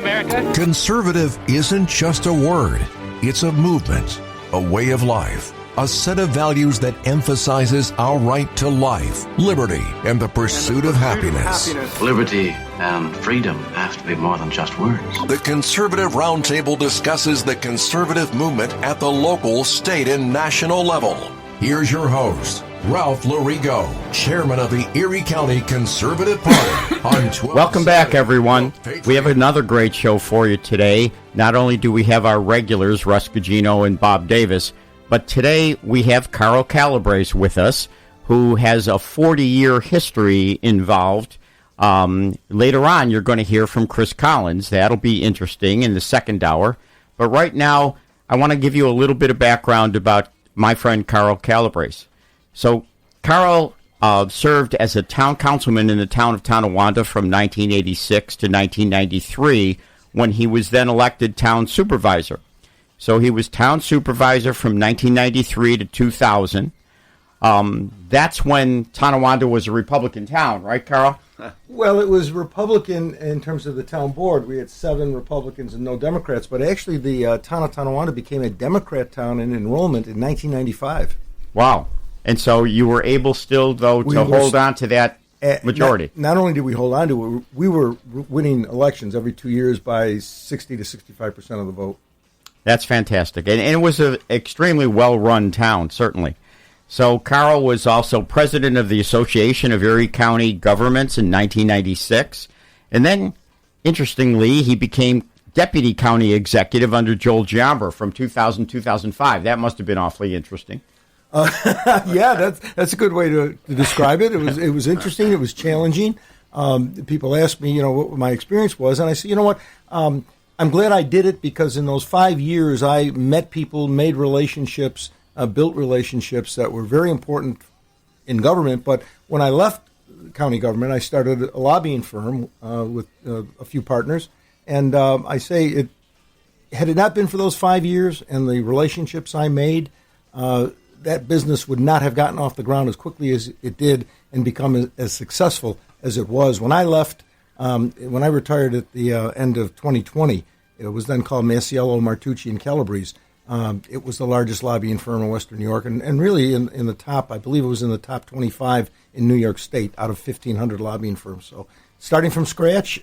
America. Conservative isn't just a word. It's a movement, a way of life, a set of values that emphasizes our right to life, liberty, and the pursuit of happiness. Liberty and freedom have to be more than just words. The Conservative Roundtable discusses the conservative movement at the local, state, and national level. Here's your host, Ralph Lorigo, chairman of the Erie County Conservative Party. On Welcome back, everyone. We have another great show for you today. Not only do we have our regulars, Russ Gugino and Bob Davis, but today we have Carl Calabrese with us, who has a 40-year history involved. Later on, you're going to hear from Chris Collins. That'll be interesting in the second hour. But right now, I want to give you a little bit of background about my friend Carl Calabrese. So Carl served as a town councilman in the town of Tonawanda from 1986 to 1993, when he was then elected town supervisor. So he was town supervisor from 1993 to 2000. That's when Tonawanda was a Republican town, right, Carl? Well, it was Republican in terms of the town board. We had 7 Republicans and no Democrats, but actually the town of Tonawanda became a Democrat town in enrollment in 1995. Wow. And so you were able still, though, to hold on to that majority. Not only did we hold on to it, we were winning elections every 2 years by 60 to 65% of the vote. That's fantastic. And it was an extremely well-run town, certainly. So Carl was also president of the Association of Erie County Governments in 1996. And then, interestingly, he became deputy county executive under Joel Giamber from 2000 to 2005. That must have been awfully interesting. Yeah, that's a good way to describe it. It was interesting. It was challenging. People asked me, what my experience was, and I said, you know what? I'm glad I did it because in those 5 years, I met people, made relationships, built relationships that were very important in government. But when I left county government, I started a lobbying firm with a few partners, and I say had it not been for those 5 years and the relationships I made, that business would not have gotten off the ground as quickly as it did and become as successful as it was. When I left, when I retired at the end of 2020, it was then called Masiello, Martucci, and Calabrese. It was the largest lobbying firm in Western New York, and really in the top, I believe it was in the top 25 in New York State out of 1,500 lobbying firms. So starting from scratch,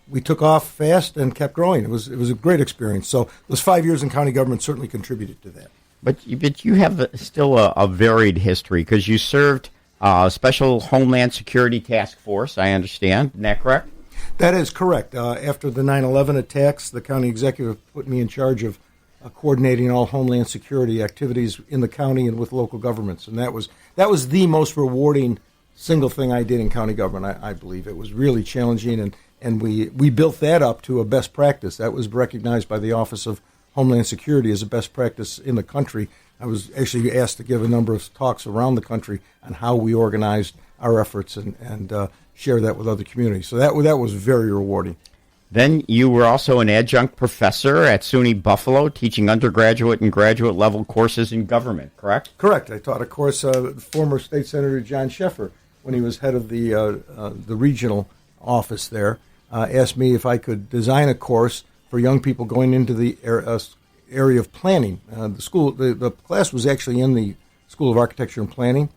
we took off fast and kept growing. It was a great experience. So those 5 years in county government certainly contributed to that. But you have still a varied history because you served Special Homeland Security Task Force, I understand. Isn't that correct? That is correct. After the 9/11 attacks, the county executive put me in charge of coordinating all Homeland Security activities in the county and with local governments. And that was the most rewarding single thing I did in county government, I believe. It was really challenging, and we built that up to a best practice. That was recognized by the Office of Homeland Security as a best practice in the country. I was actually asked to give a number of talks around the country on how we organized our efforts and share that with other communities. So that was very rewarding. Then you were also an adjunct professor at SUNY Buffalo, teaching undergraduate and graduate level courses in government, correct? Correct. I taught a course, former State Senator John Sheffer, when he was head of the regional office there, asked me if I could design a course for young people going into the area of planning. The class was actually in the School of Architecture and Planning,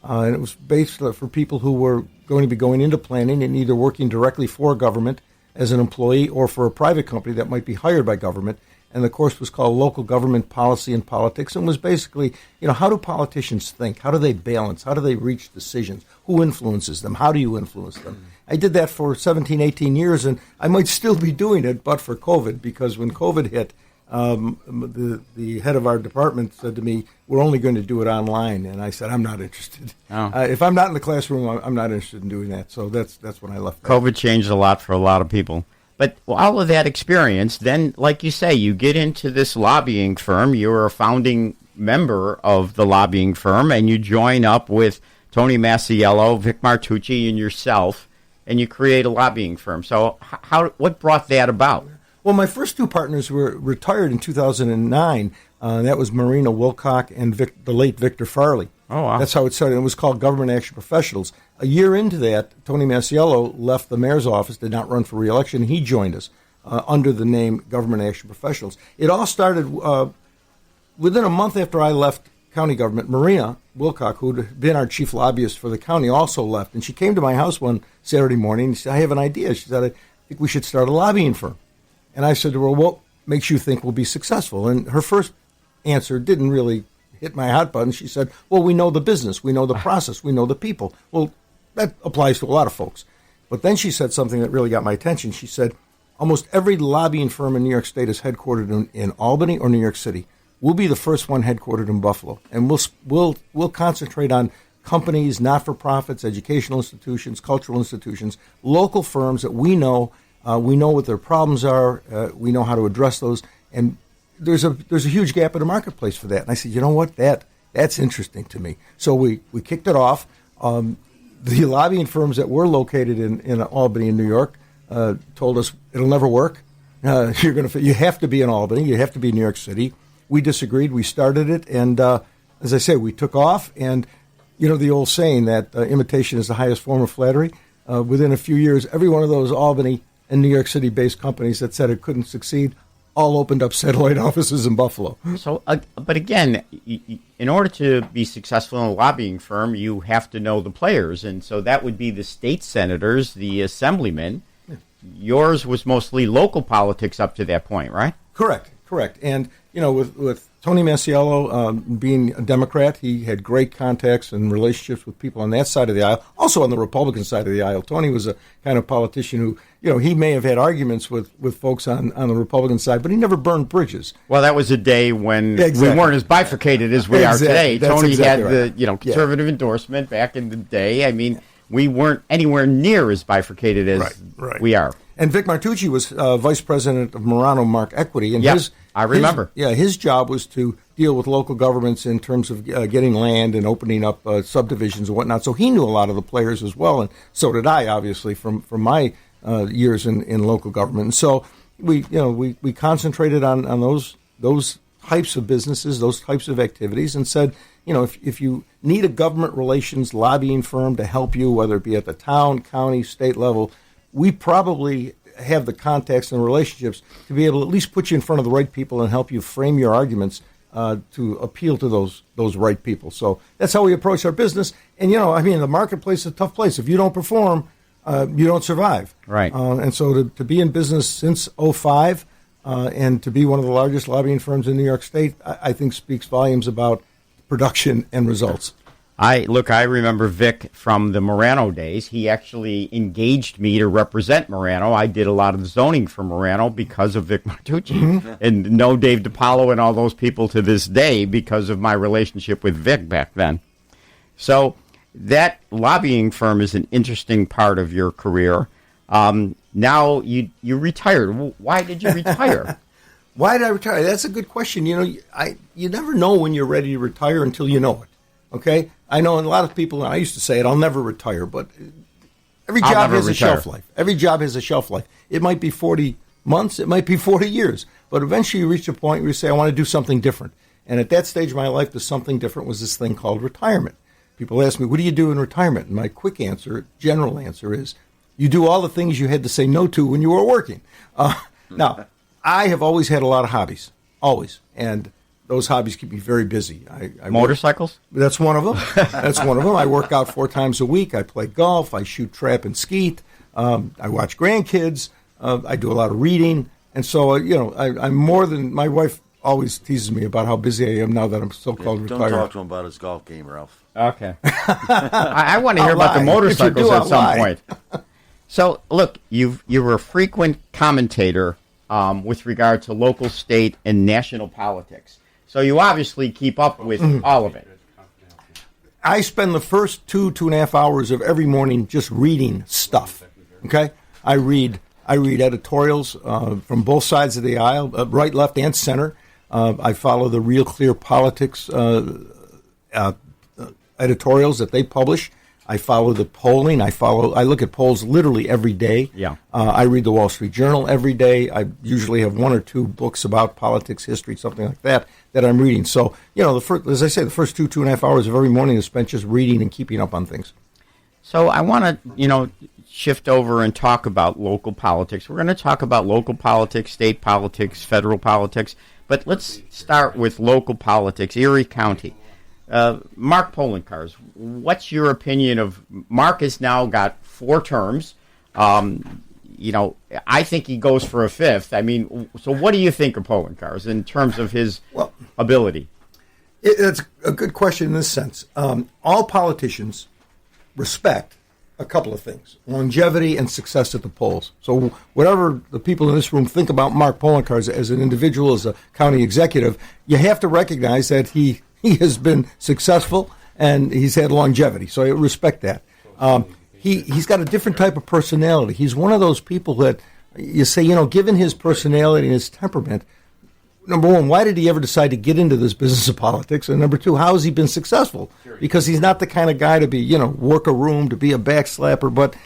and it was based for people who were going to be going into planning and either working directly for government as an employee or for a private company that might be hired by government. And the course was called Local Government Policy and Politics, and was basically, how do politicians think? How do they balance? How do they reach decisions? Who influences them? How do you influence them? I did that for 17, 18 years, and I might still be doing it, but for COVID, because when COVID hit, the head of our department said to me, we're only going to do it online. And I said, I'm not interested. Oh. If I'm not in the classroom, I'm not interested in doing that. So that's when I left. COVID changed a lot for a lot of people. But all of that experience, then, like you say, you get into this lobbying firm. You're a founding member of the lobbying firm, and you join up with Tony Masiello, Vic Martucci, and yourself, and you create a lobbying firm. So what brought that about? Well, my first two partners were retired in 2009. That was Marina Wilcock and the late Victor Farley. Oh, wow. That's how it started. It was called Government Action Professionals. A year into that, Tony Masiello left the mayor's office, did not run for re-election, and he joined us. under the name Government Action Professionals. It all started within a month after I left county government. Maria Wilcock, who had been our chief lobbyist for the county, also left. And she came to my house one Saturday morning and she said, I have an idea. She said, I think we should start a lobbying firm. And I said to her, well, what makes you think we'll be successful? And her first answer didn't really hit my hot button. She said, well, we know the business, we know the process, we know the people. Well, that applies to a lot of folks. But then she said something that really got my attention. She said, almost every lobbying firm in New York State is headquartered in Albany or New York City. We'll be the first one headquartered in Buffalo, and we'll concentrate on companies, not-for-profits, educational institutions, cultural institutions, local firms that we know what their problems are, we know how to address those, and there's a huge gap in the marketplace for that. And I said, you know what, that's interesting to me. So we kicked it off. The lobbying firms that were located in Albany and New York told us it'll never work. You have to be in Albany, you have to be in New York City. We disagreed. We started it, and as I say, we took off. And you know the old saying that imitation is the highest form of flattery. Within a few years, every one of those Albany and New York City-based companies that said it couldn't succeed all opened up satellite offices in Buffalo. So, but again, in order to be successful in a lobbying firm, you have to know the players, and so that would be the state senators, the assemblymen. Yeah. Yours was mostly local politics up to that point, right? Correct. And you know, with Tony Masiello being a Democrat, he had great contacts and relationships with people on that side of the aisle. Also on the Republican side of the aisle, Tony was a kind of politician who, you know, he may have had arguments with folks on the Republican side, but he never burned bridges. Well, that was a day when we weren't as bifurcated as we are today. That's Tony exactly had the conservative endorsement back in the day. I mean, we weren't anywhere near as bifurcated as we are. And Vic Martucci was vice president of Marano Mark Equity, and I remember. His job was to deal with local governments in terms of getting land and opening up subdivisions and whatnot. So he knew a lot of the players as well, and so did I, obviously, from my years in local government. And so we concentrated on those types of businesses, those types of activities, and said, you know, if you need a government relations lobbying firm to help you, whether it be at the town, county, state level, we probably have the contacts and relationships to be able to at least put you in front of the right people and help you frame your arguments to appeal to those right people. So that's how we approach our business. And, you know, I mean, the marketplace is a tough place. If you don't perform, you don't survive. Right. And so to be in business since 2005 and to be one of the largest lobbying firms in New York State, I think speaks volumes about production and results. I remember Vic from the Marano days. He actually engaged me to represent Marano. I did a lot of the zoning for Marano because of Vic Martucci, and know Dave DiPaolo and all those people to this day because of my relationship with Vic back then. So that lobbying firm is an interesting part of your career. Now you retired. Why did you retire? Why did I retire? That's a good question. You know, you never know when you're ready to retire until you know it. Okay? I know a lot of people, and I used to say it, I'll never retire, but every job has a shelf life. Every job has a shelf life. It might be 40 months, it might be 40 years, but eventually you reach a point where you say, I want to do something different. And at that stage of my life, the something different was this thing called retirement. People ask me, what do you do in retirement? And my quick answer, general answer is, you do all the things you had to say no to when you were working. Now, I have always had a lot of hobbies, always, and those hobbies keep me very busy. I Motorcycles? That's one of them. I work out 4 times a week. I play golf. I shoot trap and skeet. I watch grandkids. I do a lot of reading. And so, I'm more than... My wife always teases me about how busy I am now that I'm so-called retired. Don't talk to him about his golf game, Ralph. Okay. I want to hear about the motorcycles at some point. So, look, you were a frequent commentator with regard to local, state, and national politics. So you obviously keep up with all of it. I spend the first 2.5 hours of every morning just reading stuff. Okay, I read editorials from both sides of the aisle, right, left, and center. I follow the Real Clear Politics editorials that they publish. I follow the polling. I look at polls literally every day. Yeah. I read the Wall Street Journal every day. I usually have 1 or 2 books about politics, history, something like that I'm reading. So, as I say, the first 2.5 hours of every morning is spent just reading and keeping up on things. So I want to, shift over and talk about local politics. We're going to talk about local politics, state politics, federal politics, but let's start with local politics, Erie County. Mark Poloncarz, what's your opinion of Mark has now got 4 terms. I think he goes for a 5th. I mean, so what do you think of Poloncarz in terms of his ability? It's a good question in this sense. All politicians respect a couple of things: longevity and success at the polls. So whatever the people in this room think about Mark Poloncarz as an individual, as a county executive, you have to recognize that he has been successful and he's had longevity. So I respect that. He's got a different type of personality. He's one of those people that you say, given his personality and his temperament, number one, why did he ever decide to get into this business of politics? And number two, how has he been successful? Because he's not the kind of guy to be, work a room, to be a backslapper. But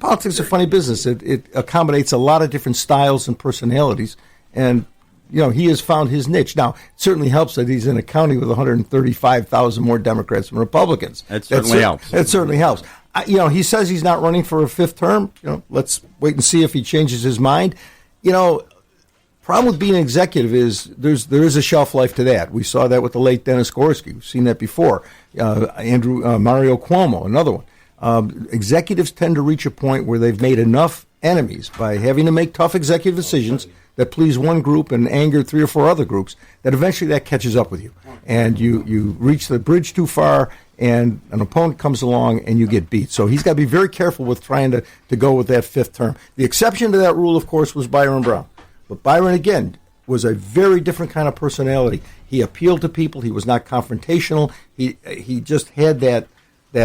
politics is a funny business. It accommodates a lot of different styles and personalities. And, he has found his niche. Now, it certainly helps that he's in a county with 135,000 more Democrats than Republicans. That certainly helps. It certainly helps. He says he's not running for a 5th term. Let's wait and see if he changes his mind. Problem with being an executive is there is a shelf life to that. We saw that with the late Dennis Gorski. We've seen that before. Mario Cuomo, another one. Executives tend to reach a point where they've made enough enemies by having to make tough executive decisions that please one group and anger 3 or 4 other groups, that eventually that catches up with you. And you reach the bridge too far, and an opponent comes along and you get beat. So he's got to be very careful with trying to go with that 5th term. The exception to that rule, of course, was Byron Brown. But Byron, again, was a very different kind of personality. He appealed to people. He was not confrontational. He just had that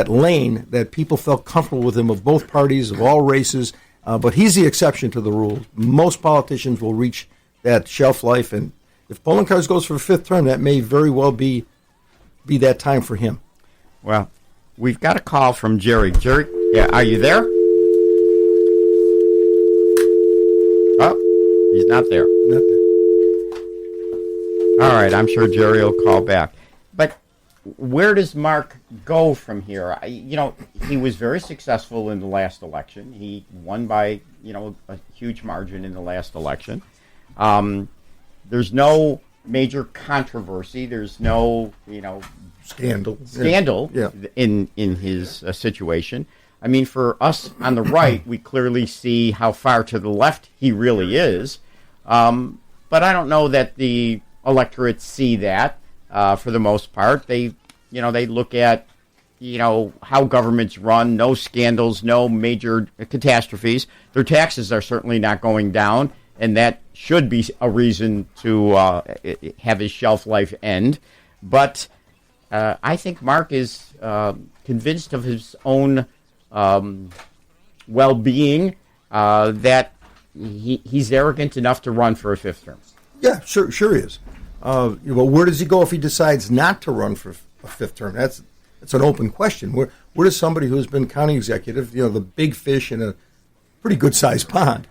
lane that people felt comfortable with him, of both parties, of all races. But he's the exception to the rule. Most politicians will reach that shelf life, and if Poloncarz goes for a 5th term, that may very well be that time for him. Well, we've got a call from Jerry. Jerry, are you there? Oh, he's not there. Not there. All right, I'm sure Jerry will call back. But where does Mark go from here? He was very successful in the last election. He won by, a huge margin in the last election. There's no major controversy. There's no, scandal in his situation. I mean, for us on the right, we clearly see how far to the left he really is. But I don't know that the electorate see that. For the most part, they look at, how governments run, no scandals, no major catastrophes. Their taxes are certainly not going down, and that should be a reason to have his shelf life end. But I think Mark is convinced of his own well-being, that he's arrogant enough to run for a 5th term. Yeah, sure he is. Well, where does he go if he decides not to run for a 5th term? That's an open question. Where does somebody who's been county executive, the big fish in a pretty good-sized pond,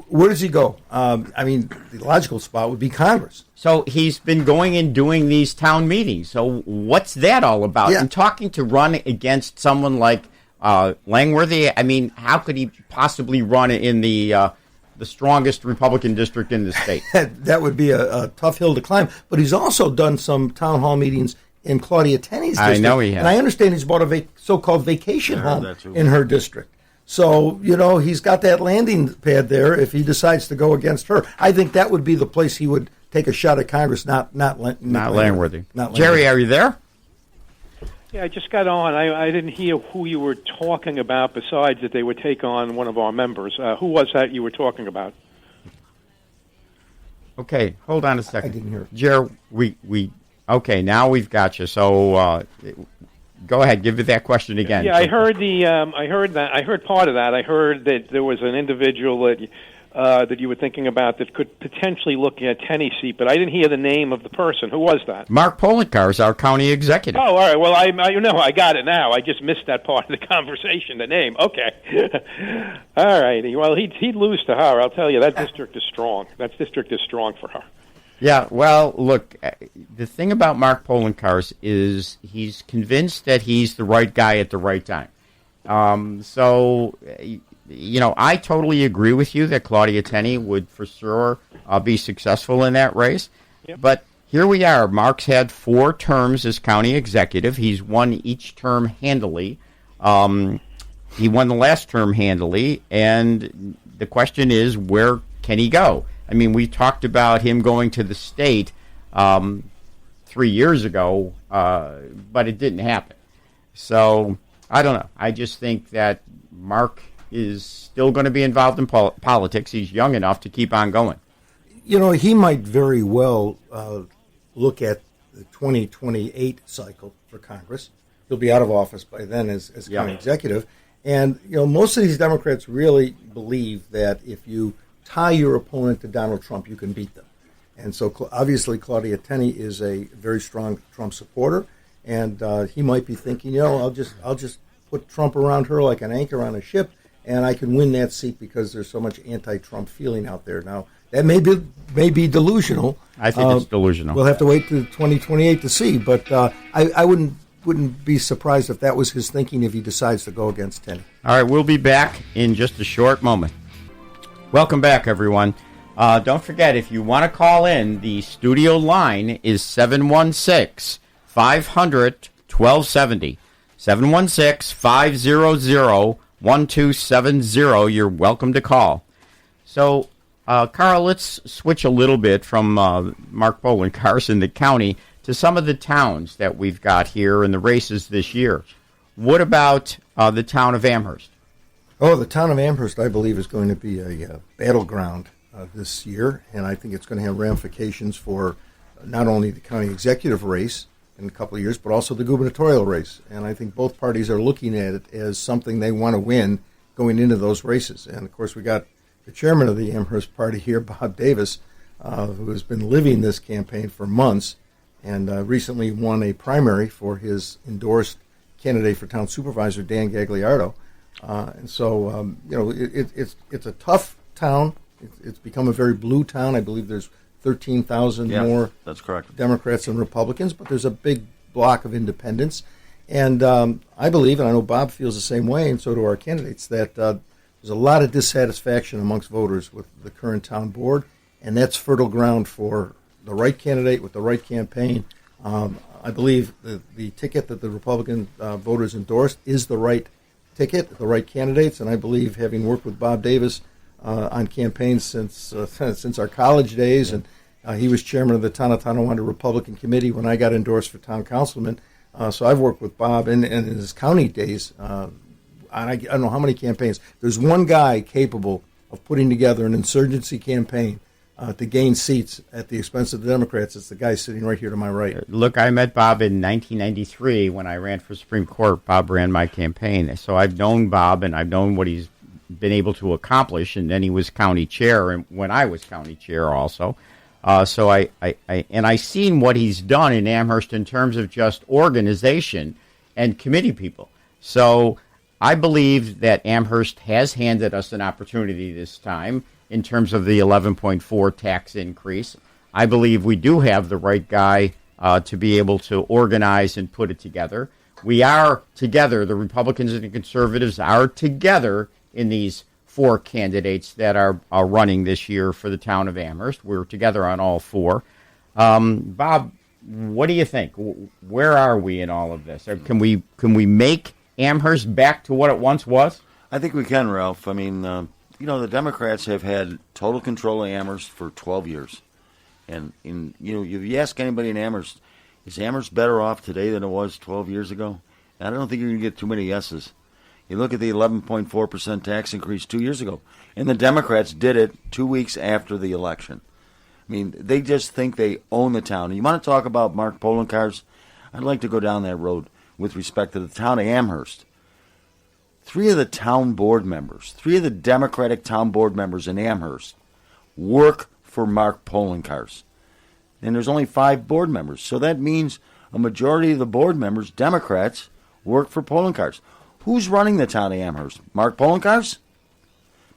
where does he go? The logical spot would be Congress. So he's been going and doing these town meetings. So what's that all about? Yeah. And talking to run against someone like Langworthy, how could he possibly run in the strongest Republican district in the state? That would be a tough hill to climb. But he's also done some town hall meetings in Claudia Tenney's district. I know he has. And I understand he's bought a so-called vacation home in her district. So, he's got that landing pad there if he decides to go against her. I think that would be the place he would take a shot at Congress, not Langworthy. Not Jerry, are you there? Yeah, I just got on. I didn't hear who you were talking about besides that they would take on one of our members. Who was that you were talking about? Okay, hold on a second. I didn't hear it. Jerry, okay, now we've got you. So go ahead, give me that question again. Yeah, I heard that. I heard part of that. I heard that there was an individual that you were thinking about that could potentially look at Tenney's seat, but I didn't hear the name of the person. Who was that? Mark Poloncarz, our county executive. Oh, all right. Well, I got it now. I just missed that part of the conversation, the name. Okay. All righty. Well, he'd lose to her. I'll tell you, that district is strong. That district is strong for her. Yeah, well, look, the thing about Mark Poloncarz is he's convinced that he's the right guy at the right time. I totally agree with you that Claudia Tenney would for sure be successful in that race. Yep. But here we are. Mark's had 4 terms as county executive. He's won each term handily. He won the last term handily, and the question is, where can he go? I mean, we talked about him going to the state 3 years ago, but it didn't happen. So, I don't know. I just think that Mark is still going to be involved in politics. He's young enough to keep on going. You know, he might very well look at the 2028 cycle for Congress. He'll be out of office by then as county executive. And, most of these Democrats really believe that if you tie your opponent to Donald Trump, you can beat them. And so obviously Claudia Tenney is a very strong Trump supporter. And he might be thinking, I'll just put Trump around her like an anchor on a ship, and I can win that seat because there's so much anti-Trump feeling out there. Now, that may be delusional. I think it's delusional. We'll have to wait to 2028 to see. But I wouldn't be surprised if that was his thinking if he decides to go against Tenney. All right, we'll be back in just a short moment. Welcome back, everyone. Don't forget, if you want to call in, the studio line is 716-500-1270. 716-500-1270. You're welcome to call. So, Carl, let's switch a little bit from Mark Poloncarz in the county to some of the towns that we've got here in the races this year. What about the town of Amherst? Oh, the town of Amherst, I believe, is going to be a battleground this year, and I think it's going to have ramifications for not only the county executive race in a couple of years, but also the gubernatorial race. And I think both parties are looking at it as something they want to win going into those races. And, of course, we got the chairman of the Amherst party here, Bob Davis, who has been living this campaign for months and recently won a primary for his endorsed candidate for town supervisor, Dan Gagliardo. And so, it's a tough town. It's become a very blue town. I believe there's 13,000 more that's correct. Democrats and Republicans, but there's a big block of independents. And I believe, and I know Bob feels the same way, and so do our candidates, that there's a lot of dissatisfaction amongst voters with the current town board, and that's fertile ground for the right candidate with the right campaign. I believe the ticket that the Republican voters endorsed is the right ticket, the right candidates, and I believe, having worked with Bob Davis on campaigns since our college days, and he was chairman of the Town of Tonawanda Republican Committee when I got endorsed for town councilman. So I've worked with Bob in his county days. I don't know how many campaigns. There's one guy capable of putting together an insurgency campaign to gain seats at the expense of the Democrats. It's the guy sitting right here to my right. Look, I met Bob in 1993 when I ran for Supreme Court. Bob ran my campaign. So I've known Bob, and I've known what he's been able to accomplish, and then he was county chair, and when I was county chair also. So I seen what he's done in Amherst in terms of just organization and committee people. So I believe that Amherst has handed us an opportunity this time in terms of the 11.4 tax increase. I believe we do have the right guy to be able to organize and put it together. We are together. The Republicans and the Conservatives are together in these 4 candidates that are running this year for the town of Amherst. We're together on all 4. Bob, what do you think? Where are we in all of this? Can we make Amherst back to what it once was? I think we can, Ralph. I mean, the Democrats have had total control of Amherst for 12 years. And, if you ask anybody in Amherst, is Amherst better off today than it was 12 years ago? And I don't think you're going to get too many yeses. You look at the 11.4% tax increase 2 years ago, and the Democrats did it 2 weeks after the election. I mean, they just think they own the town. And you want to talk about Mark Poloncarz? I'd like to go down that road with respect to the town of Amherst. 3 of the town board members, 3 of the Democratic town board members in Amherst work for Mark Poloncarz. And there's only 5 board members. So that means a majority of the board members, Democrats, work for Poloncarz. Who's running the town of Amherst? Mark Poloncarz?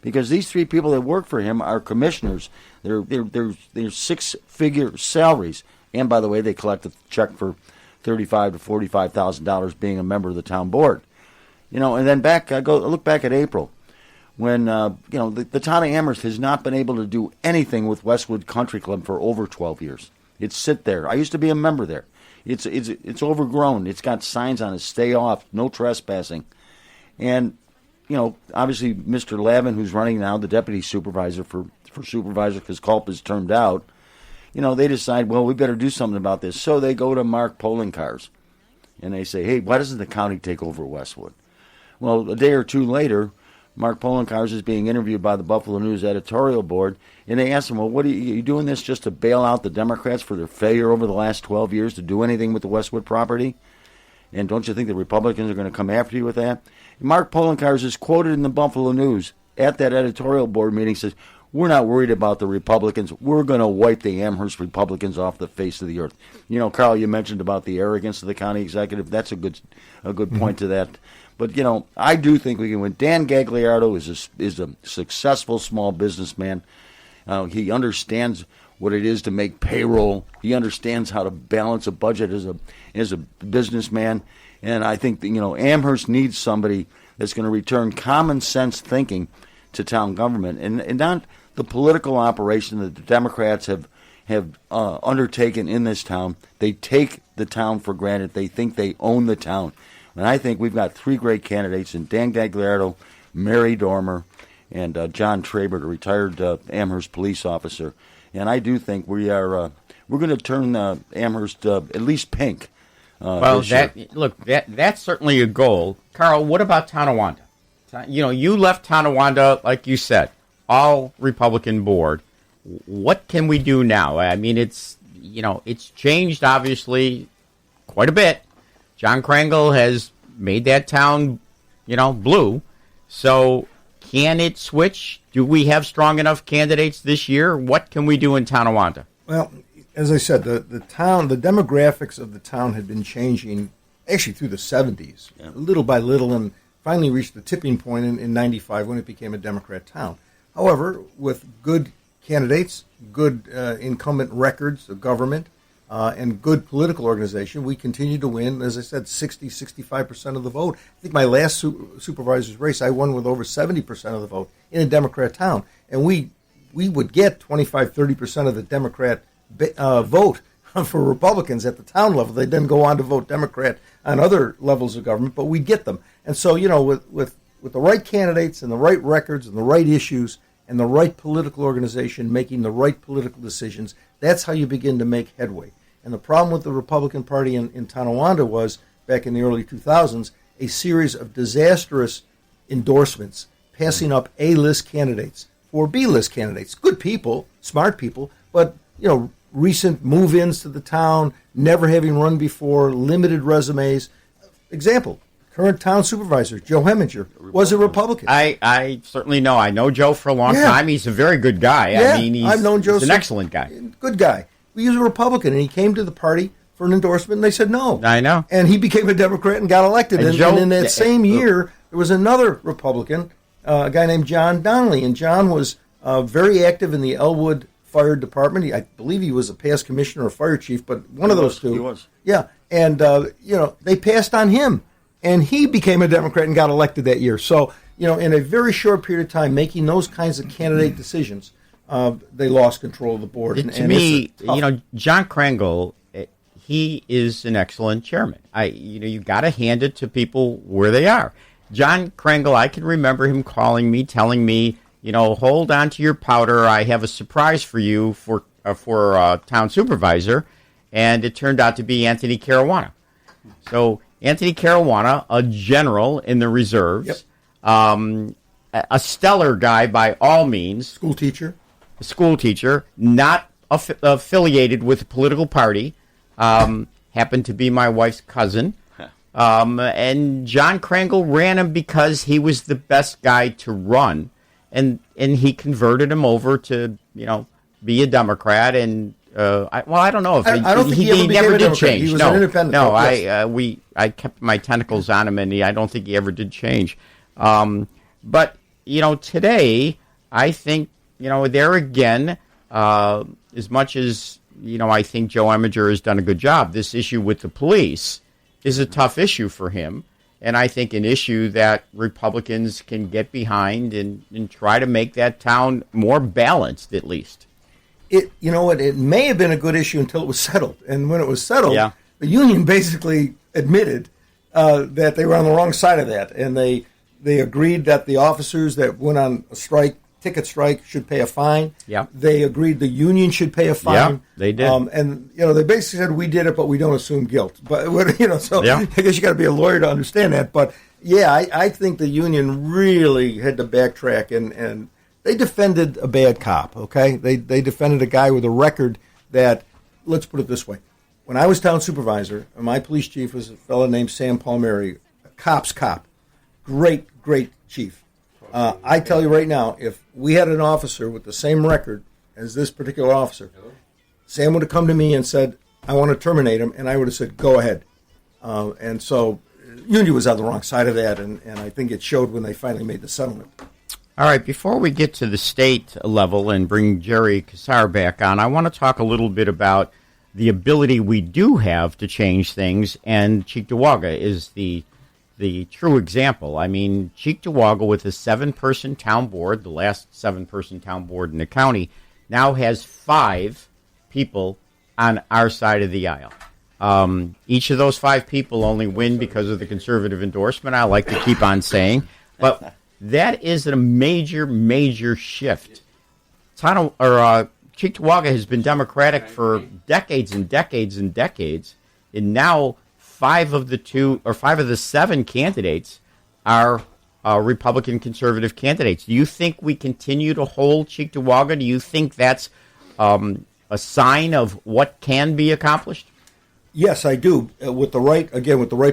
Because these 3 people that work for him are commissioners. They're 6-figure salaries. And by the way, they collect a check for $35,000 to $45,000 being a member of the town board. And then I look back at April, when the town of Amherst has not been able to do anything with Westwood Country Club for over 12 years. It's sit there. I used to be a member there. It's overgrown. It's got signs on it: "Stay off, no trespassing," and obviously Mr. Lavin, who's running now, the deputy supervisor for supervisor because Culp is termed out. They decide, well, we better do something about this. So they go to Mark Poloncarz, and they say, hey, why doesn't the county take over Westwood? Well, a day or two later, Mark Poloncarz is being interviewed by the Buffalo News editorial board, and they ask him, well, what are you doing this just to bail out the Democrats for their failure over the last 12 years to do anything with the Westwood property? And don't you think the Republicans are going to come after you with that? And Mark Poloncarz is quoted in the Buffalo News at that editorial board meeting, says, we're not worried about the Republicans. We're going to wipe the Amherst Republicans off the face of the earth. Carl, you mentioned about the arrogance of the county executive. That's a good point to that. But, I do think we can win. Dan Gagliardo is a successful small businessman. He understands what it is to make payroll. He understands how to balance a budget as a businessman. And I think that, Amherst needs somebody that's going to return common sense thinking to town government and not the political operation that the Democrats have undertaken in this town. They take the town for granted. They think they own the town. And I think we've got three great candidates in Dan Gagliardo, Mary Dormer, and John Trabert, a retired Amherst police officer. And I do think we're going to turn Amherst at least pink. That's certainly a goal. Carl, what about Tonawanda? You left Tonawanda, like you said, all Republican board. What can we do now? I mean, it's changed obviously quite a bit. John Krangle has made that town, blue. So can it switch? Do we have strong enough candidates this year? What can we do in Tonawanda? Well, as I said, the demographics of the town had been changing actually through the 70s, little by little, and finally reached the tipping point in 95 when it became a Democrat town. However, with good candidates, good incumbent records of government, and good political organization, we continue to win, as I said, 65% of the vote. I think my last supervisor's race, I won with over 70% of the vote in a Democrat town. And we would get 25-30% of the Democrat vote for Republicans at the town level. They then go on to vote Democrat on other levels of government, but we'd get them. And so, with the right candidates and the right records and the right issues and the right political organization making the right political decisions, that's how you begin to make headway. And the problem with the Republican Party in Tonawanda was, back in the early 2000s, a series of disastrous endorsements, passing up A-list candidates for B-list candidates. Good people, smart people, but, recent move-ins to the town, never having run before, limited resumes. Example, current town supervisor, Joe Heminger, was a Republican. I certainly know. I know Joe for a long time. He's a very good guy. Yeah, I mean, I've known Joe. He's an excellent guy. Good guy. He was a Republican, and he came to the party for an endorsement, and they said no. I know. And he became a Democrat and got elected. And in that same year, there was another Republican, a guy named John Donnelly, and John was very active in the Elwood Fire Department. I believe he was a past commissioner or fire chief, but one of those two. He was. Yeah, and they passed on him, and he became a Democrat and got elected that year. So, in a very short period of time, making those kinds of candidate decisions, they lost control of the board. To me, John Krangle, he is an excellent chairman. You've got to hand it to people where they are. John Krangle, I can remember him calling me, telling me, hold on to your powder. I have a surprise for you for town supervisor, and it turned out to be Anthony Caruana. So Anthony Caruana, a general in the reserves, a stellar guy by all means. School teacher, not affiliated with a political party, happened to be my wife's cousin. And John Krangle ran him because he was the best guy to run. And he converted him over to, be a Democrat. And, I don't know if I don't think he never did Democrat. change. He was an independent. No, yes. I kept my tentacles on him, and I don't think he ever did change. But, today, I think, there again, as much as, I think Joe Eminger has done a good job, this issue with the police is a tough issue for him. and I think an issue that Republicans can get behind and try to make that town more balanced, at least. You know what? It may have been a good issue until it was settled, and when it was settled, Yeah. the union basically admitted that they were on the wrong side of that, and they agreed that the officers that went on a ticket strike, should pay a fine. Yeah. They agreed the union should pay a fine. Yeah, they did. And they basically said we did it, but we don't assume guilt. But so Yeah. I guess you got to be a lawyer to understand that. But yeah, I think the union really had to backtrack and they defended a bad cop. Okay, they defended a guy with a record that, let's put it this way. When I was town supervisor, my police chief was a fellow named Sam Palmieri, a cop's cop. Great chief. I tell you right now, if we had an officer with the same record as this particular officer, Sam would have come to me and said, I want to terminate him, and I would have said, go ahead. And so Union was on the wrong side of that, and I think it showed when they finally made the settlement. All right, before we get to the state level and bring Jerry Kassar back on, I want to talk a little bit about the ability we do have to change things, and Cheektowaga is the true example. I mean, Cheektowaga, with a 7-person town board, the last 7-person town board in the county, now has 5 people on our side of the aisle. Each of those 5 people only win because of the conservative endorsement, I like to keep on saying. But that is a major shift. Cheektowaga has been Democratic for decades and decades and decades, and now 5 of the 7 candidates are Republican conservative candidates. Do you think we continue to hold Cheektowaga? Do you think that's a sign of what can be accomplished? Yes, I do. With the right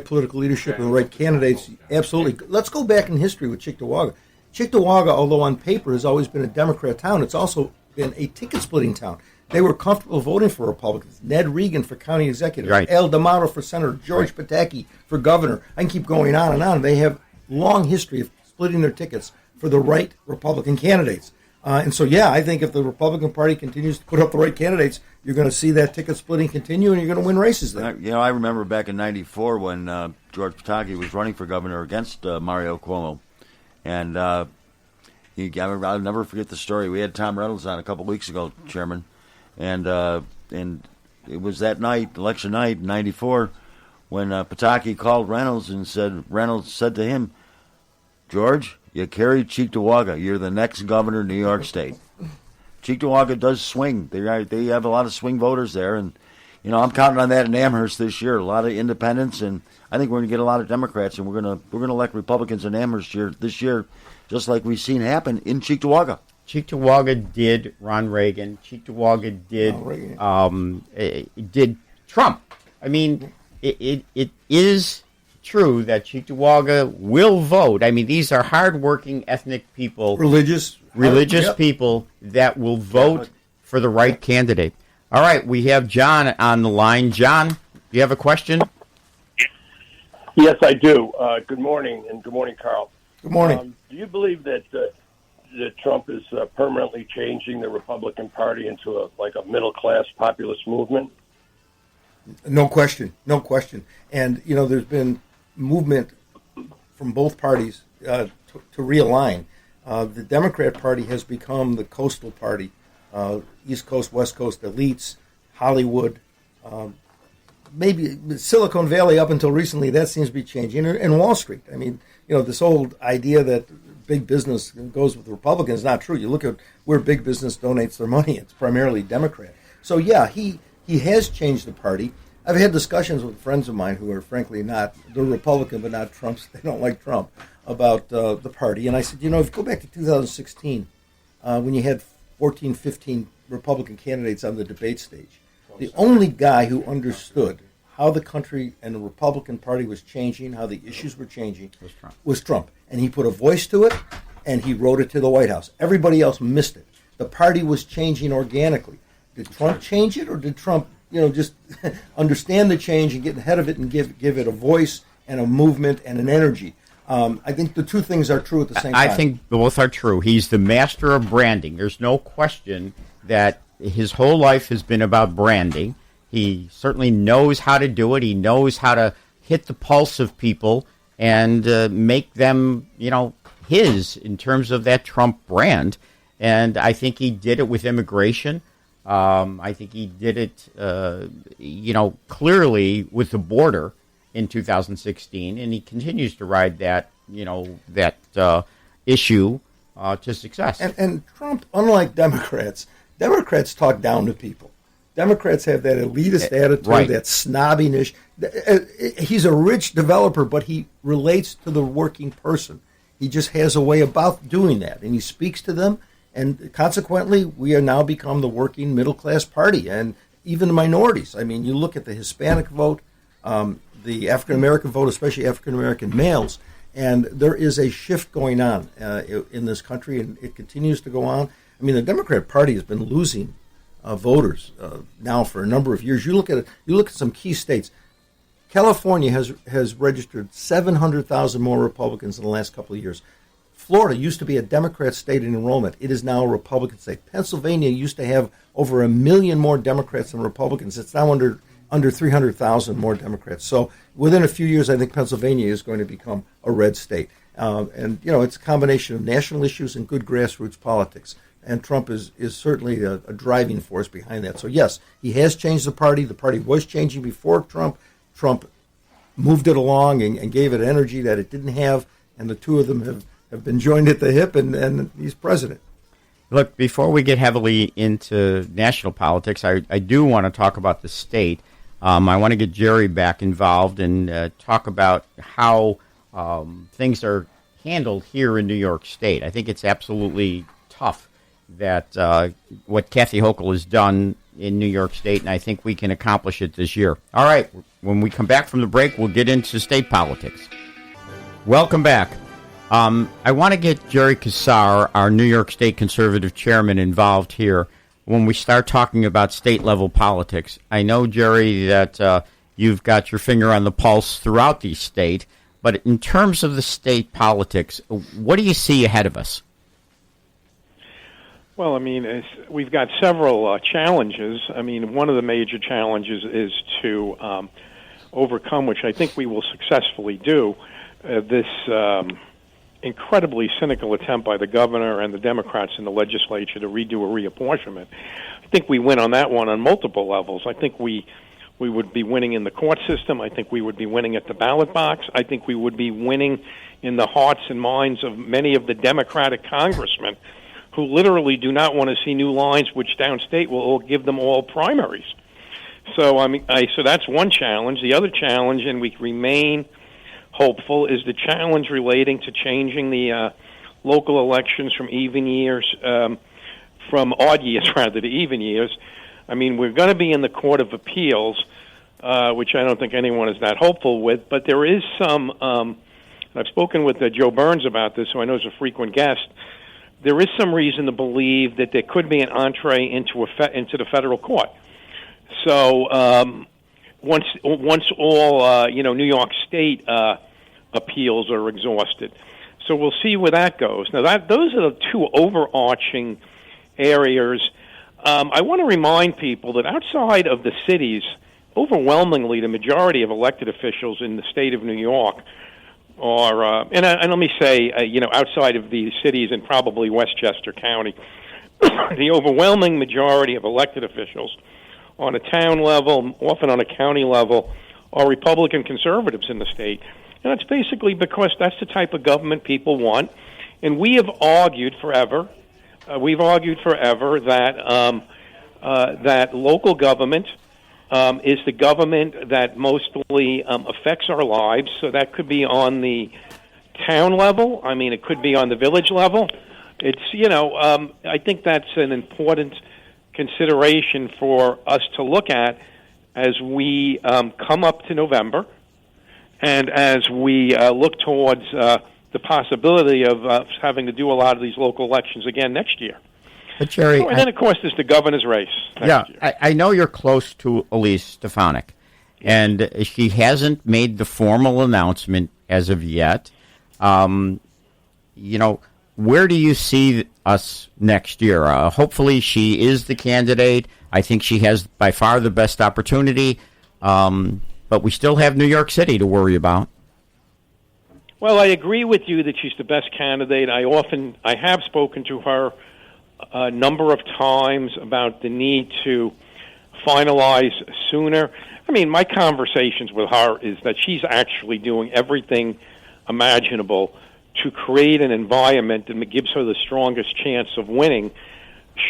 political leadership and the right candidates, absolutely. Let's go back in history with Cheektowaga. Cheektowaga, although on paper has always been a Democrat town, it's also been a ticket-splitting town. They were comfortable voting for Republicans. Ned Regan for county executive, right. Al D'Amato for senator, George Pataki for governor. I can keep going on and on. They have long history of splitting their tickets for the right Republican candidates. And so, yeah, I think if the Republican Party continues to put up the right candidates, you're going to see that ticket splitting continue, and you're going to win races there. I remember back in '94 when George Pataki was running for governor against Mario Cuomo, and I'll never forget the story. We had Tom Reynolds on a couple weeks ago, Chairman, and it was that night, election night, '94, when Pataki called Reynolds and Reynolds said to him, George, you carried Cheektowaga. You're the next governor of New York State. Cheektowaga does swing. They have a lot of swing voters there, and I'm counting on that in Amherst this year. A lot of independents, and I think we're going to get a lot of Democrats, and we're going to elect Republicans in Amherst this year, just like we've seen happen in Cheektowaga. Cheektowaga did Ron Reagan. Cheektowaga did Trump. I mean, it is true that Cheektowaga will vote. I mean, these are hardworking ethnic people, religious Yep. people that will vote for the right candidate. All right, we have John on the line. John, do you have a question? Yes, I do. Good morning, and good morning, Carl. Good morning. Do you believe that Trump is permanently changing the Republican Party into a middle-class populist movement? No question. And, there's been movement from both parties to realign. The Democrat Party has become the coastal party. East Coast, West Coast elites, Hollywood, maybe Silicon Valley up until recently, that seems to be changing. And Wall Street. I mean, this old idea that big business goes with Republicans is not true. You look at where big business donates their money, it's primarily Democrat. So, yeah, he has changed the party. I've had discussions with friends of mine who are frankly they're Republican but not Trump's. They don't like Trump, about the party. And I said, if you go back to 2016, when you had 14, 15 Republican candidates on the debate stage, the only guy who understood how the country and the Republican Party was changing, how the issues were changing, was Trump. And he put a voice to it, and he wrote it to the White House. Everybody else missed it. The party was changing organically. Did Trump change it, or did Trump just understand the change and get ahead of it and give it a voice and a movement and an energy? I think the two things are true at the same time. I think both are true. He's the master of branding. There's no question that his whole life has been about branding. He certainly knows how to do it. He knows how to hit the pulse of people and make them, his in terms of that Trump brand. And I think he did it with immigration. I think he did it, clearly with the border in 2016, and he continues to ride that, issue to success. And Trump, unlike Democrats talk down to people. Democrats have that elitist attitude, right. that snobbiness. He's a rich developer, but he relates to the working person. He just has a way about doing that, and he speaks to them. And consequently, we are now become the working middle-class party, and even the minorities. I mean, you look at the Hispanic vote, the African-American vote, especially African-American males, and there is a shift going on in this country, and it continues to go on. I mean, the Democrat Party has been losing voters now for a number of years. You look at some key states. California has registered 700,000 more Republicans in the last couple of years. Florida used to be a Democrat state in enrollment. It is now a Republican state. Pennsylvania used to have over 1 million more Democrats than Republicans. It's now under 300,000 more Democrats. So within a few years, I think Pennsylvania is going to become a red state. And it's a combination of national issues and good grassroots politics. And Trump is certainly a driving force behind that. So yes, he has changed the party. The party was changing before Trump. Trump moved it along and gave it energy that it didn't have. And the two of them have been joined at the hip, and he's president. Look, before we get heavily into national politics, I do want to talk about the state. I want to get Jerry back involved and talk about how things are handled here in New York State. I think it's absolutely tough that what Kathy Hochul has done in New York State, and I think we can accomplish it this year. All right, when we come back from the break, we'll get into state politics. Welcome back. I want to get Jerry Kassar, our New York State Conservative Chairman, involved here when we start talking about state-level politics. I know, Jerry, that you've got your finger on the pulse throughout the state, but in terms of the state politics, what do you see ahead of us? Well, I mean, we've got several challenges. I mean, one of the major challenges is to overcome, which I think we will successfully do, this incredibly cynical attempt by the governor and the Democrats in the legislature to redo a reapportionment. I think we win on that one on multiple levels. I think we would be winning in the court system. I think we would be winning at the ballot box. I think we would be winning in the hearts and minds of many of the Democratic congressmen who literally do not want to see new lines, which downstate will give them all primaries. So so that's one challenge. The other challenge, and we remain hopeful, is the challenge relating to changing the local elections from even years, from odd years rather to even years. I mean, we're going to be in the Court of Appeals, which I don't think anyone is that hopeful with, but there is some, I've spoken with Joe Burns about this, who I know is a frequent guest. There is some reason to believe that there could be an entree into the federal court. So once all New York State appeals are exhausted, so we'll see where that goes. Now those are the two overarching areas. I want to remind people that outside of the cities, overwhelmingly the majority of elected officials in the state of New York are, and let me say, outside of the cities and probably Westchester County, the overwhelming majority of elected officials on a town level, often on a county level, are Republican conservatives in the state. And that's basically because that's the type of government people want. And we have argued forever, that that local government is the government that mostly affects our lives. So that could be on the town level. I mean, it could be on the village level. It's, I think that's an important consideration for us to look at as we come up to November and as we look towards the possibility of having to do a lot of these local elections again next year. But Jerry, and then, of course, there's the governor's race next year. I know you're close to Elise Stefanik, and she hasn't made the formal announcement as of yet. Where do you see us next year? Hopefully she is the candidate. I think she has by far the best opportunity, but we still have New York City to worry about. Well, I agree with you that she's the best candidate. I have spoken to her a number of times about the need to finalize sooner. I mean, my conversations with her is that she's actually doing everything imaginable to create an environment that gives her the strongest chance of winning,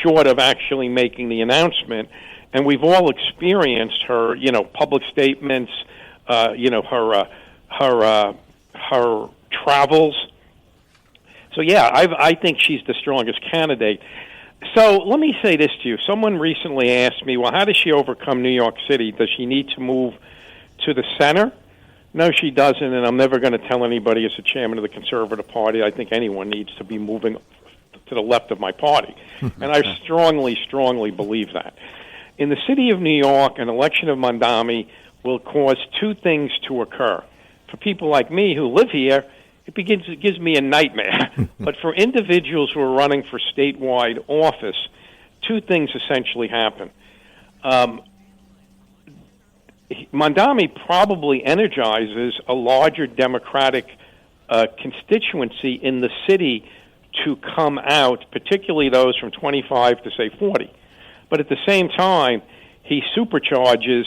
short of actually making the announcement. And we've all experienced her, public statements, her travels. So yeah, I think she's the strongest candidate. So let me say this to you. Someone recently asked me, well, how does she overcome New York City? Does she need to move to the center? No, she doesn't, and I'm never going to tell anybody as the chairman of the Conservative Party I think anyone needs to be moving to the left of my party. And I strongly, strongly believe that. In the city of New York, an election of Mondami will cause two things to occur. For people like me who live here, it gives me a nightmare. But for individuals who are running for statewide office, two things essentially happen. Mondami probably energizes a larger Democratic constituency in the city to come out, particularly those from 25 to, say, 40. But at the same time, he supercharges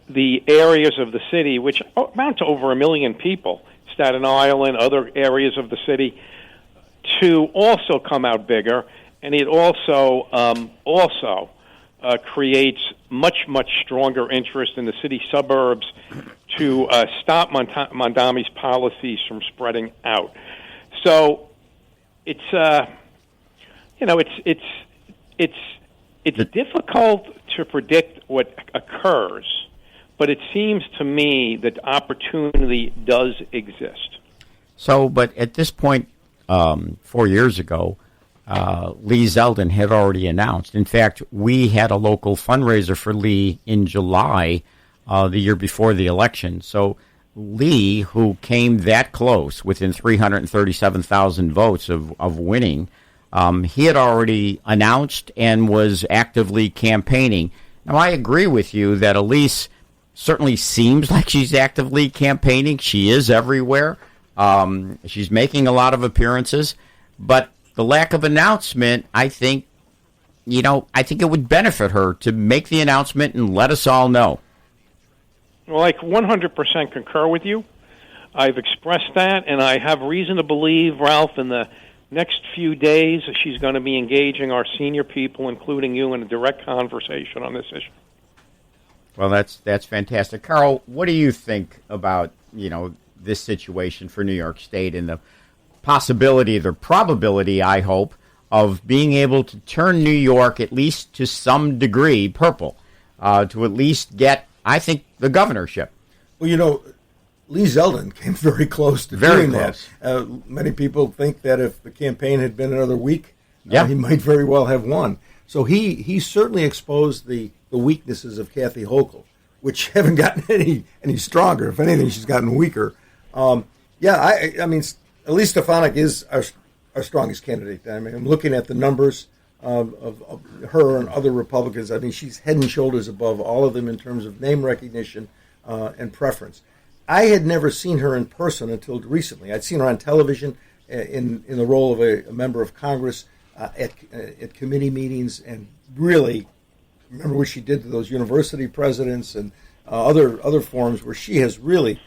the areas of the city, which amount to over 1 million people, Staten Island, other areas of the city, to also come out bigger. And it also creates much, much stronger interest in the city suburbs to stop Mondami's policies from spreading out. So it's difficult to predict what occurs, but it seems to me that opportunity does exist. So, but at this point, 4 years ago, Lee Zeldin had already announced. In fact, we had a local fundraiser for Lee in July, the year before the election. So Lee, who came that close, within 337,000 votes of winning, he had already announced and was actively campaigning. Now, I agree with you that Elise certainly seems like she's actively campaigning. She is everywhere. She's making a lot of appearances, but the lack of announcement, I think it would benefit her to make the announcement and let us all know. Well, I 100% concur with you. I've expressed that, and I have reason to believe, Ralph, in the next few days she's going to be engaging our senior people, including you, in a direct conversation on this issue. Well, that's fantastic. Carl, what do you think about, this situation for New York State and the possibility, the probability, I hope, of being able to turn New York, at least to some degree, purple, to at least get, I think, the governorship? Well, Lee Zeldin came very close to doing that. Many people think that if the campaign had been another week, he might very well have won. So he certainly exposed the weaknesses of Kathy Hochul, which haven't gotten any stronger. If anything, she's gotten weaker. I mean, Elise Stefanik is our strongest candidate. I mean, I'm looking at the numbers of her and other Republicans. I mean, she's head and shoulders above all of them in terms of name recognition and preference. I had never seen her in person until recently. I'd seen her on television in the role of a member of Congress at committee meetings, and really remember what she did to those university presidents and other forums where she has really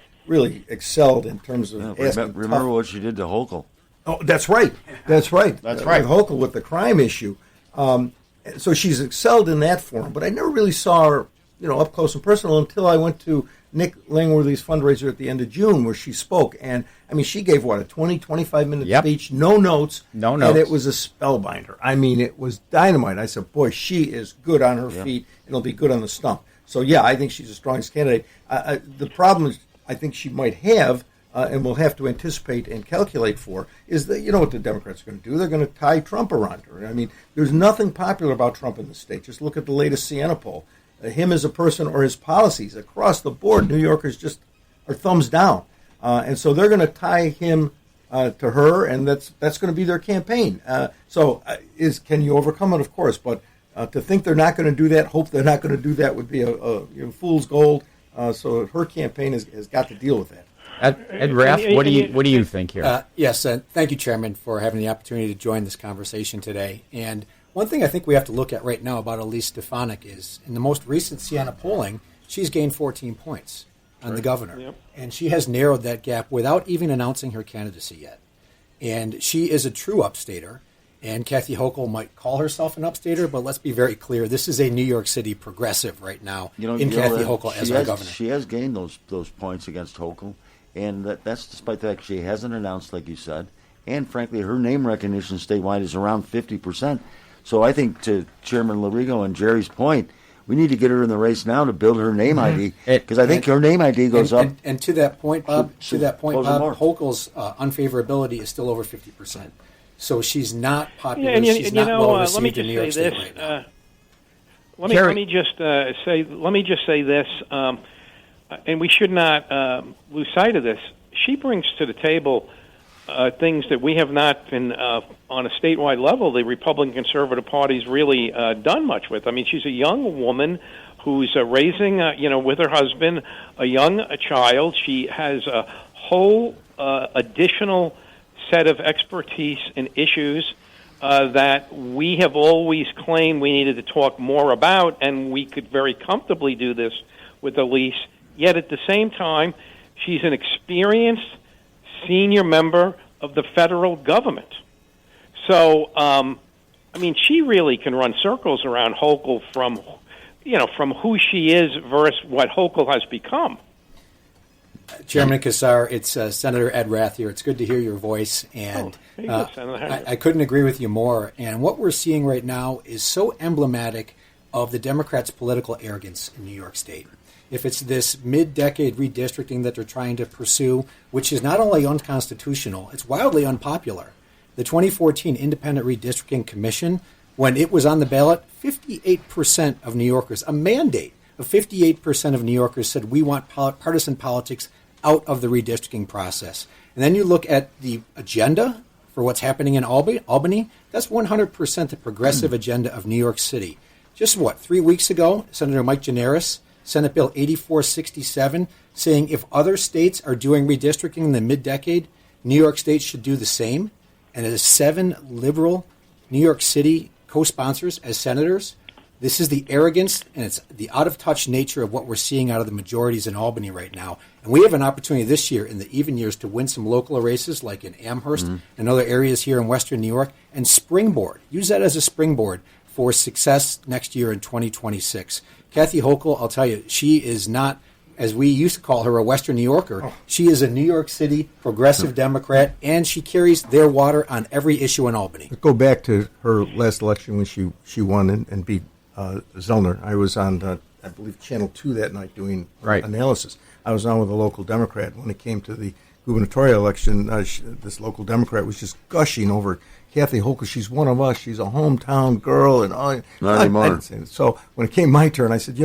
excelled in terms of asking. Remember what she did to Hochul. Oh, that's right. With Hochul with the crime issue. So she's excelled in that form, but I never really saw her, up close and personal until I went to Nick Langworthy's fundraiser at the end of June, where she spoke. And, I mean, she gave, a 20, 25-minute speech, no notes. And it was a spellbinder. I mean, it was dynamite. I said, boy, she is good on her feet, and it'll be good on the stump. So, I think she's the strongest candidate. The problem is, I think she might have, and we'll have to anticipate and calculate for, is that, what the Democrats are going to do? They're going to tie Trump around her. I mean, there's nothing popular about Trump in the state. Just look at the latest Siena poll. Him as a person or his policies across the board, New Yorkers just are thumbs down, and so they're going to tie him to her, and that's going to be their campaign. Can you overcome it? Of course, but to think they're not going to do that, hope they're not going to do that, would be a fool's gold. So her campaign has got to deal with that. Ed Raff, what do you think here? Yes, thank you, Chairman, for having the opportunity to join this conversation today. And one thing I think we have to look at right now about Elise Stefanik is, in the most recent Siena polling, she's gained 14 points on the governor. Yep. And she has narrowed that gap without even announcing her candidacy yet. And she is a true upstater. And Kathy Hochul might call herself an upstater, but let's be very clear. This is a New York City progressive right now in Kathy Hochul as our governor. She has gained those points against Hochul, and that's despite the fact she hasn't announced, like you said. And, frankly, her name recognition statewide is around 50%. So I think, to Chairman Larigo and Jerry's point, we need to get her in the race now to build her name ID, because I think her name ID goes up. And to that point, Bob, Hochul's unfavorability is still over 50%. So she's not popular. Yeah, she's not well received let me in New York just say State this. right now. Let me just say this, and we should not lose sight of this. She brings to the table things that we have not been on a statewide level. The Republican Conservative Party's really done much with. I mean, she's a young woman who's raising, with her husband, a young child. She has a whole additional set of expertise and issues that we have always claimed we needed to talk more about, and we could very comfortably do this with Elise. Yet at the same time, she's an experienced senior member of the federal government. So, she really can run circles around Hochul from who she is versus what Hochul has become. Chairman Kassar, it's Senator Ed Rath here. It's good to hear your voice, and I couldn't agree with you more. And what we're seeing right now is so emblematic of the Democrats' political arrogance in New York State. If it's this mid-decade redistricting that they're trying to pursue, which is not only unconstitutional, it's wildly unpopular. The 2014 Independent Redistricting Commission, when it was on the ballot, 58% of New Yorkers, a mandate of 58% of New Yorkers said we want partisan politics out of the redistricting process. And then you look at the agenda for what's happening in Albany, that's 100% the progressive agenda of New York City. Just 3 weeks ago, Senator Mike Gianaris, Senate Bill 8467, saying if other states are doing redistricting in the mid-decade, New York State should do the same. And as 7 liberal New York City co-sponsors as senators, this is the arrogance and it's the out-of-touch nature of what we're seeing out of the majorities in Albany right now. And we have an opportunity this year in the even years to win some local races like in Amherst and other areas here in western New York and springboard. Use that as a springboard for success next year in 2026. Kathy Hochul, I'll tell you, she is not, as we used to call her, a Western New Yorker. She is a New York City progressive Democrat, and she carries their water on every issue in Albany. Go back to her last election when she won and beat Zellner. I was on, I believe, Channel 2 that night doing analysis. I was on with a local Democrat. When it came to the gubernatorial election, this local Democrat was just gushing over Kathy Hochul. She's one of us. She's a hometown girl. And Not anymore. So when it came my turn, I said,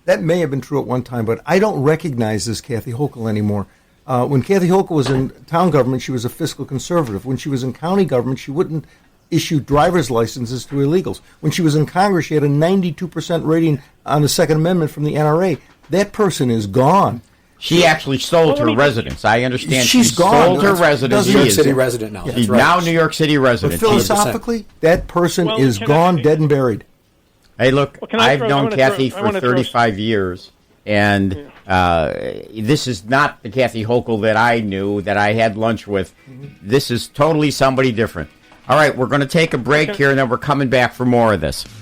that may have been true at one time, but I don't recognize this Kathy Hochul anymore. When Kathy Hochul was in town government, she was a fiscal conservative. When she was in county government, she wouldn't issue driver's licenses to illegals. When she was in Congress, she had a 92% rating on the Second Amendment from the NRA. That person is gone. She actually sold her residence. I understand she's she gone. sold her residence. New York City resident now. She's now New York City resident. But philosophically, that person is gone, dead and buried. Hey, look, I've known Kathy for 35 years, and this is not the Kathy Hochul that I knew, that I had lunch with. This is totally somebody different. All right, we're going to take a break here, and then we're coming back for more of this.